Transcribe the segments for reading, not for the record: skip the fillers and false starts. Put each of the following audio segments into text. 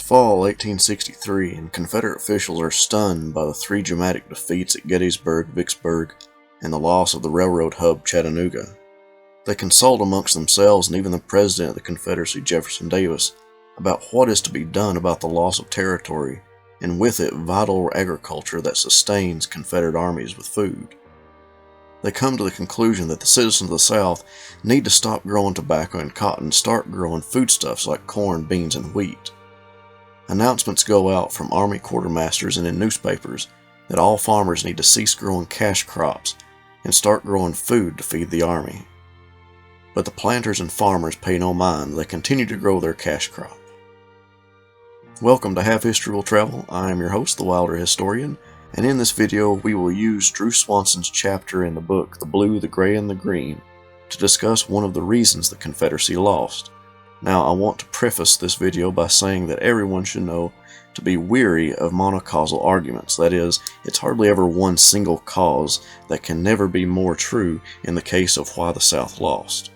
fall 1863, and Confederate officials are stunned by the three dramatic defeats at Gettysburg, Vicksburg, and the loss of the railroad hub Chattanooga. They consult amongst themselves and even the President of the Confederacy, Jefferson Davis, about what is to be done about the loss of territory, and with it vital agriculture that sustains Confederate armies with food. They come to the conclusion that the citizens of the South need to stop growing tobacco and cotton and start growing foodstuffs like corn, beans, and wheat. Announcements go out from Army quartermasters and in newspapers that all farmers need to cease growing cash crops and start growing food to feed the Army. But the planters and farmers pay no mind. They continue to grow their cash crop. Welcome to Half History Will Travel. I am your host, the Wilder Historian, and in this video we will use Drew Swanson's chapter in the book, The Blue, the Gray, and the Green, to discuss one of the reasons the Confederacy lost. Now, I want to preface this video by saying that everyone should know to be weary of monocausal arguments. That is, it's hardly ever one single cause that can never be more true in the case of why the South lost.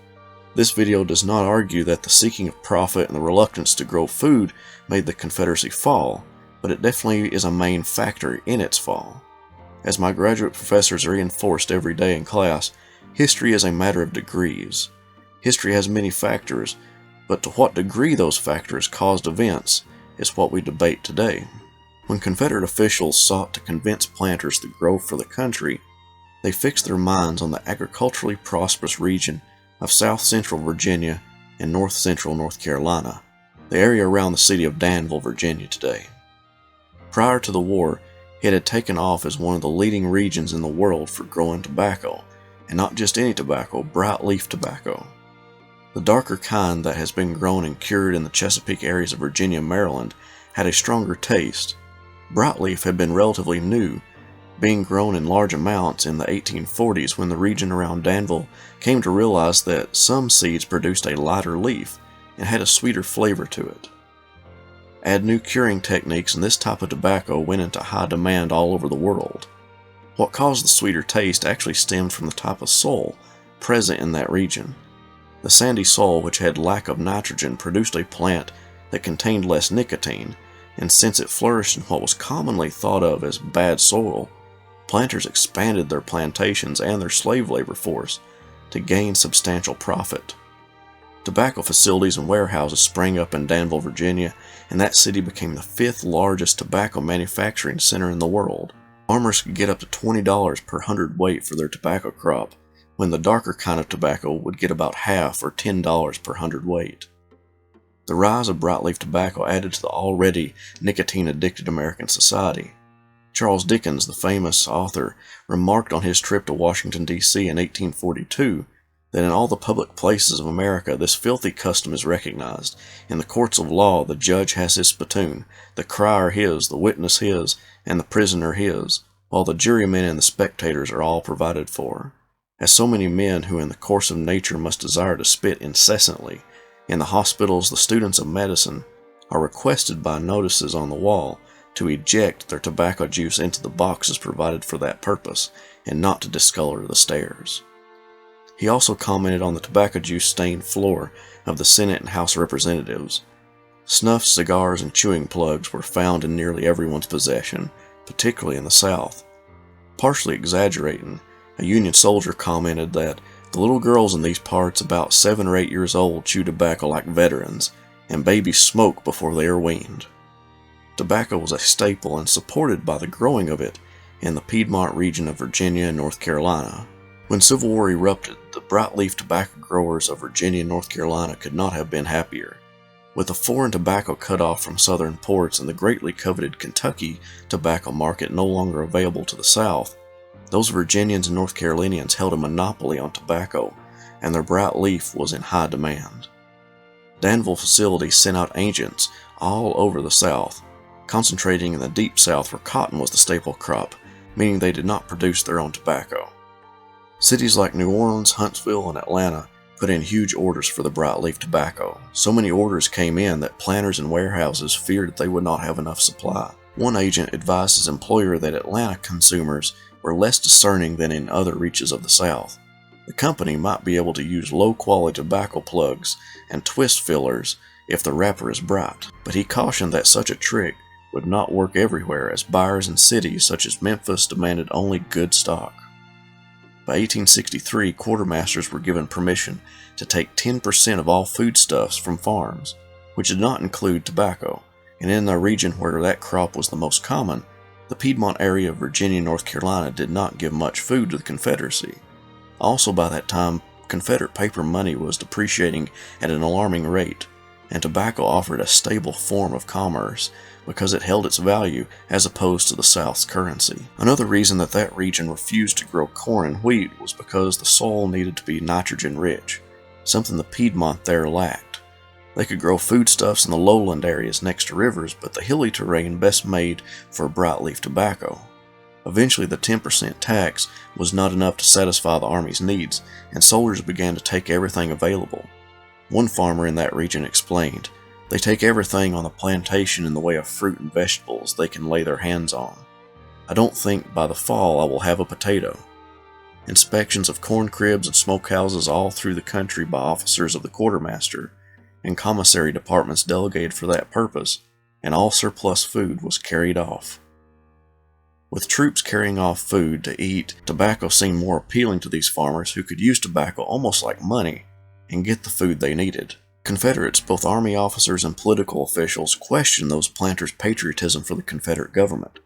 This video does not argue that the seeking of profit and the reluctance to grow food made the Confederacy fall, but it definitely is a main factor in its fall. As my graduate professors reinforced every day in class, history is a matter of degrees. History has many factors, but to what degree those factors caused events is what we debate today. When Confederate officials sought to convince planters to grow for the country, they fixed their minds on the agriculturally prosperous region of south-central Virginia and north-central North Carolina, the area around the city of Danville, Virginia today. Prior to the war, it had taken off as one of the leading regions in the world for growing tobacco, and not just any tobacco, bright leaf tobacco. The darker kind that has been grown and cured in the Chesapeake areas of Virginia and Maryland had a stronger taste. Bright leaf had been relatively new, being grown in large amounts in the 1840s when the region around Danville came to realize that some seeds produced a lighter leaf and had a sweeter flavor to it. Add new curing techniques and this type of tobacco went into high demand all over the world. What caused the sweeter taste actually stemmed from the type of soil present in that region. The sandy soil, which had lack of nitrogen, produced a plant that contained less nicotine, and since it flourished in what was commonly thought of as bad soil, planters expanded their plantations and their slave labor force to gain substantial profit. Tobacco facilities and warehouses sprang up in Danville, Virginia, and that city became the fifth largest tobacco manufacturing center in the world. Farmers could get up to $20 per hundredweight for their tobacco crop, when the darker kind of tobacco would get about half or $10 per hundredweight. The rise of broadleaf tobacco added to the already nicotine-addicted American society. Charles Dickens, the famous author, remarked on his trip to Washington, D.C. in 1842 that in all the public places of America this filthy custom is recognized. In the courts of law the judge has his spittoon, the crier his, the witness his, and the prisoner his, while the jurymen and the spectators are all provided for. As so many men who in the course of nature must desire to spit incessantly, in the hospitals the students of medicine are requested by notices on the wall to eject their tobacco juice into the boxes provided for that purpose, and not to discolor the stairs. He also commented on the tobacco juice-stained floor of the Senate and House of Representatives. Snuff, cigars, and chewing plugs were found in nearly everyone's possession, particularly in the South. Partially exaggerating, a Union soldier commented that the little girls in these parts about 7 or 8 years old chew tobacco like veterans, and babies smoke before they are weaned. Tobacco was a staple and supported by the growing of it in the Piedmont region of Virginia and North Carolina. When Civil War erupted, the broadleaf tobacco growers of Virginia and North Carolina could not have been happier. With the foreign tobacco cut off from southern ports and the greatly coveted Kentucky tobacco market no longer available to the South, those Virginians and North Carolinians held a monopoly on tobacco, and their bright leaf was in high demand. Danville facilities sent out agents all over the South, concentrating in the deep South where cotton was the staple crop, meaning they did not produce their own tobacco. Cities like New Orleans, Huntsville, and Atlanta put in huge orders for the broadleaf tobacco. So many orders came in that planters and warehouses feared that they would not have enough supply. One agent advised his employer that Atlanta consumers were less discerning than in other reaches of the South. The company might be able to use low-quality tobacco plugs and twist fillers if the wrapper is bright, but he cautioned that such a trick would not work everywhere, as buyers in cities such as Memphis demanded only good stock. By 1863, quartermasters were given permission to take 10% of all foodstuffs from farms, which did not include tobacco, and in the region where that crop was the most common, the Piedmont area of Virginia and North Carolina did not give much food to the Confederacy. Also by that time, Confederate paper money was depreciating at an alarming rate, and tobacco offered a stable form of commerce because it held its value as opposed to the South's currency. Another reason that that region refused to grow corn and wheat was because the soil needed to be nitrogen rich, something the Piedmont there lacked. They could grow foodstuffs in the lowland areas next to rivers, but the hilly terrain best made for broadleaf tobacco. Eventually, the 10% tax was not enough to satisfy the Army's needs, and soldiers began to take everything available. One farmer in that region explained, "They take everything on the plantation in the way of fruit and vegetables they can lay their hands on. I don't think by the fall I will have a potato." Inspections of corn cribs and smokehouses all through the country by officers of the quartermaster and commissary departments delegated for that purpose, and all surplus food was carried off. With troops carrying off food to eat, tobacco seemed more appealing to these farmers who could use tobacco almost like money and get the food they needed. Confederates, both Army officers and political officials, questioned those planters' patriotism for the Confederate government.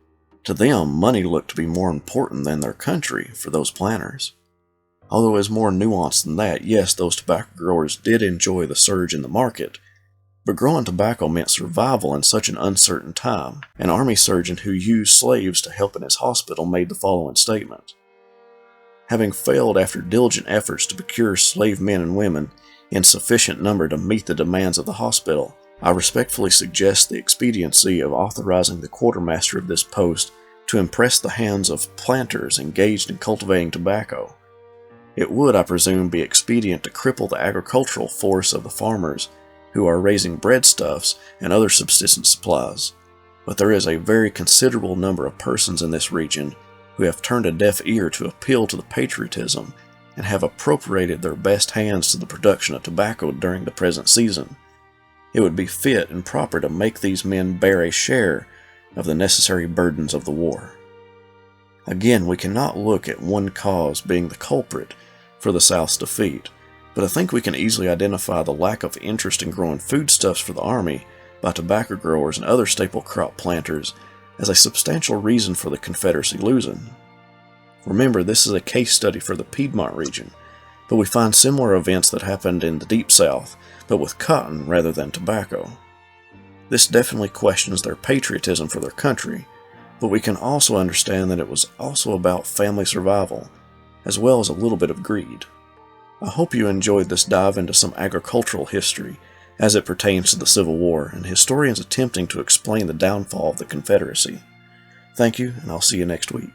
To them, money looked to be more important than their country for those planters. Although it was more nuanced than that, yes, those tobacco growers did enjoy the surge in the market, but growing tobacco meant survival in such an uncertain time. An Army surgeon who used slaves to help in his hospital made the following statement: "Having failed after diligent efforts to procure slave men and women in sufficient number to meet the demands of the hospital, I respectfully suggest the expediency of authorizing the quartermaster of this post to impress the hands of planters engaged in cultivating tobacco. It would, I presume, be expedient to cripple the agricultural force of the farmers who are raising breadstuffs and other subsistence supplies, but there is a very considerable number of persons in this region who have turned a deaf ear to appeal to the patriotism and have appropriated their best hands to the production of tobacco during the present season. It would be fit and proper to make these men bear a share of the necessary burdens of the war." Again, we cannot look at one cause being the culprit for the South's defeat, but I think we can easily identify the lack of interest in growing foodstuffs for the Army by tobacco growers and other staple crop planters as a substantial reason for the Confederacy losing. Remember, this is a case study for the Piedmont region, but we find similar events that happened in the Deep South, but with cotton rather than tobacco. This definitely questions their patriotism for their country, but we can also understand that it was also about family survival, as well as a little bit of greed. I hope you enjoyed this dive into some agricultural history as it pertains to the Civil War and historians attempting to explain the downfall of the Confederacy. Thank you, and I'll see you next week.